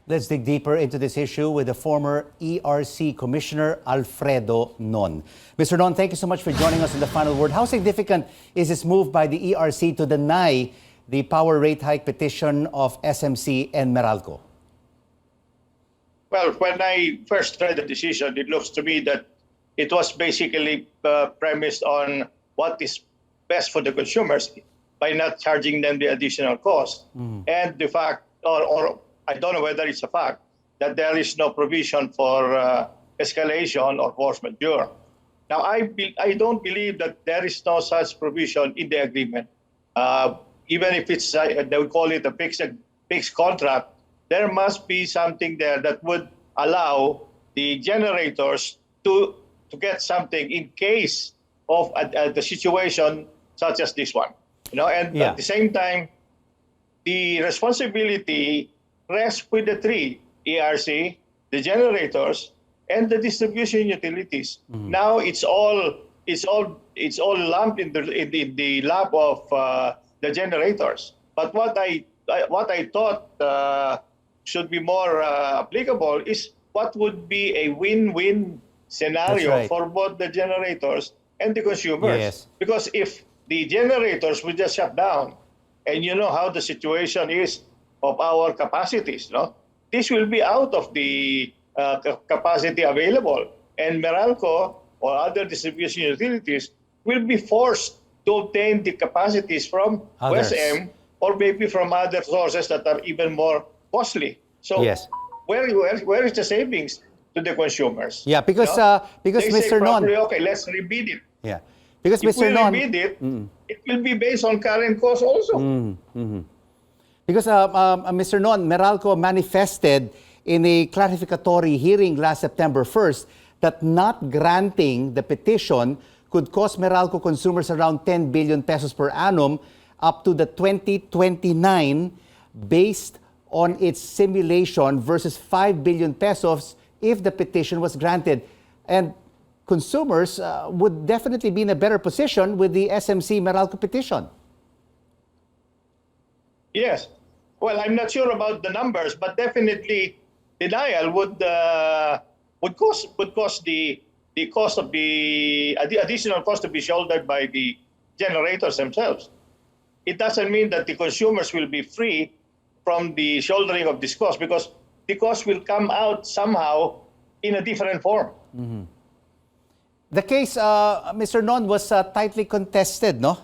Let's dig deeper into this issue with the former ERC Commissioner Alfredo Non. Mr. Non, thank you so much for joining us in the final word. How significant is this move by the ERC to deny the power rate hike petition of SMC and Meralco? Well, when I first read the decision, it looks to me that it was basically premised on what is best for the consumers by not charging them the additional cost. And the fact, or I don't know whether it's a fact, that there is no provision for escalation or force majeure. Now, I don't believe that there is no such provision in the agreement. Even if it's, they would call it a fixed contract, there must be something there that would allow the generators to get something in case of the situation such as this one. You know, and at the same time, the responsibility rests with the three: ERC, the generators, and the distribution utilities. Now it's all lumped in the lap of the generators. But what I thought should be more applicable is what would be a win-win scenario for both the generators and the consumers. Yes. Because if the generators will just shut down, and you know how the situation is of our capacities, no? This will be out of the capacity available, and Meralco or other distribution utilities will be forced to obtain the capacities from OSM or maybe from other sources that are even more costly. So where is the savings to the consumers? Yeah, because because they Mr. Non, okay, let's rebid it. yeah, because If Mr. we Non, rebid it, it will be based on current costs also. because Mr. Non, Meralco manifested in a clarificatory hearing last September 1st that not granting the petition could cost Meralco consumers around 10 billion pesos per annum up to the 2029 based on its simulation versus 5 billion pesos if the petition was granted. And consumers would definitely be in a better position with the SMC Meralco petition. Yes. Well, I'm not sure about the numbers, but definitely denial would cost the cost of the additional cost to be shouldered by the generators themselves. It doesn't mean that the consumers will be free from the shouldering of this cost, because the cost will come out somehow in a different form. The case, Mr. Non, was tightly contested, no?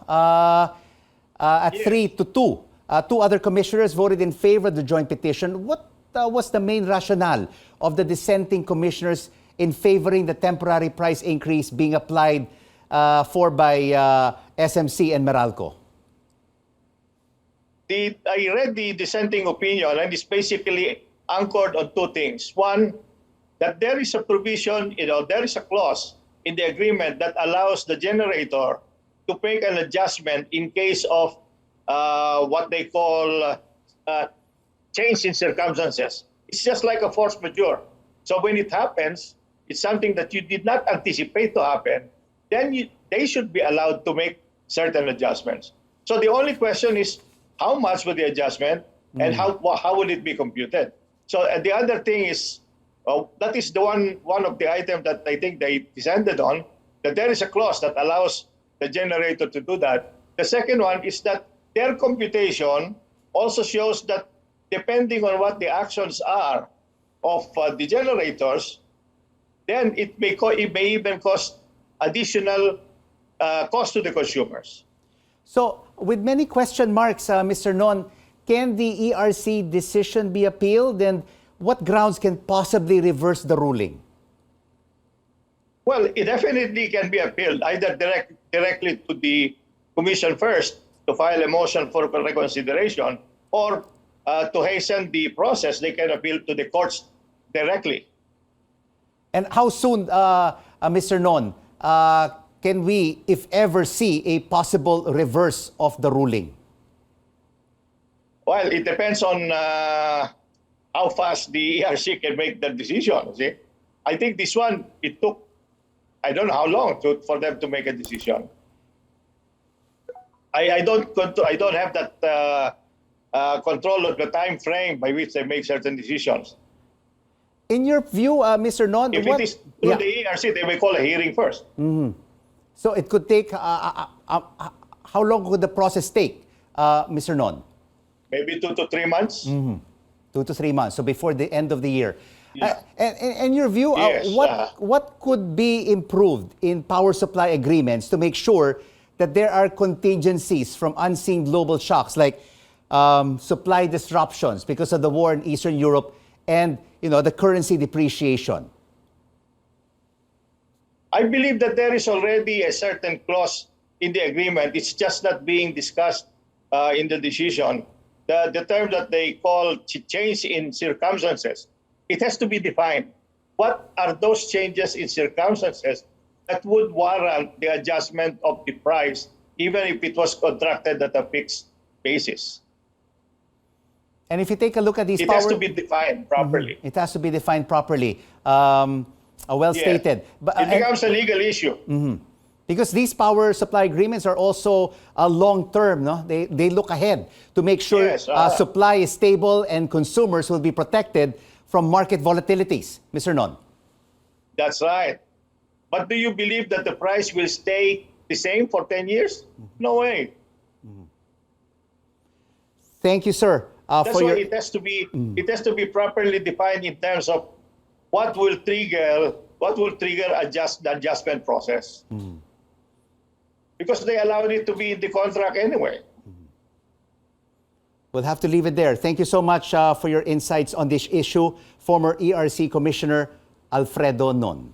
At 3-2. Two other commissioners voted in favor of the joint petition. What was the main rationale of the dissenting commissioners in favoring the temporary price increase being applied by SMC and Meralco? I read the dissenting opinion, and it's basically anchored on two things. One, that there is a provision, there is a clause in the agreement that allows the generator to make an adjustment in case of what they call change in circumstances. It's just like a force majeure. So when it happens, it's something that you did not anticipate to happen, then they should be allowed to make certain adjustments. So the only question is, how much will the adjustment and how will it be computed? So the other thing is, that is the one of the items that I think they dissented on, that there is a clause that allows the generator to do that. The second one is that their computation also shows that depending on what the actions are of the generators, then it may even cost additional cost to the consumers. So, with many question marks, Mr. Non, can the ERC decision be appealed, and what grounds can possibly reverse the ruling? Well, it definitely can be appealed, either directly to the Commission first to file a motion for reconsideration, or to hasten the process, they can appeal to the courts directly. And how soon, Mr. Non, can we, if ever, see a possible reverse of the ruling? Well, it depends on how fast the ERC can make the decision. See? I think this one, it took, I don't know how long for them to make a decision. I don't have that control of the time frame by which they make certain decisions. In your view, Mr. Non, If it is through the ERC, they will call a hearing first. so it could take, how long could the process take, Mr. Non? Maybe 2 to 3 months. 2 to 3 months, so before the end of the year. Yeah. In your view, Yes, what could be improved in power supply agreements to make sure that there are contingencies from unseen global shocks like supply disruptions because of the war in Eastern Europe and the currency depreciation? I believe that there is already a certain clause in the agreement. It's just not being discussed in the decision. The term that they call change in circumstances, it has to be defined. What are those changes in circumstances that would warrant the adjustment of the price, even if it was contracted at a fixed basis? And if you take a look at these It has to be defined properly. It has to be defined properly. Well stated. But it becomes a legal issue. Because these power supply agreements are also long-term, no? They look ahead to make sure Yes, supply is stable and consumers will be protected from market volatilities. Mr. Non. That's right. But do you believe that the price will stay the same for 10 years? No way. Thank you, sir. That's why it has to be properly defined in terms of what will trigger the adjustment process. Because they allowed it to be in the contract anyway. We'll have to leave it there. Thank you so much for your insights on this issue, former ERC Commissioner Alfredo Non.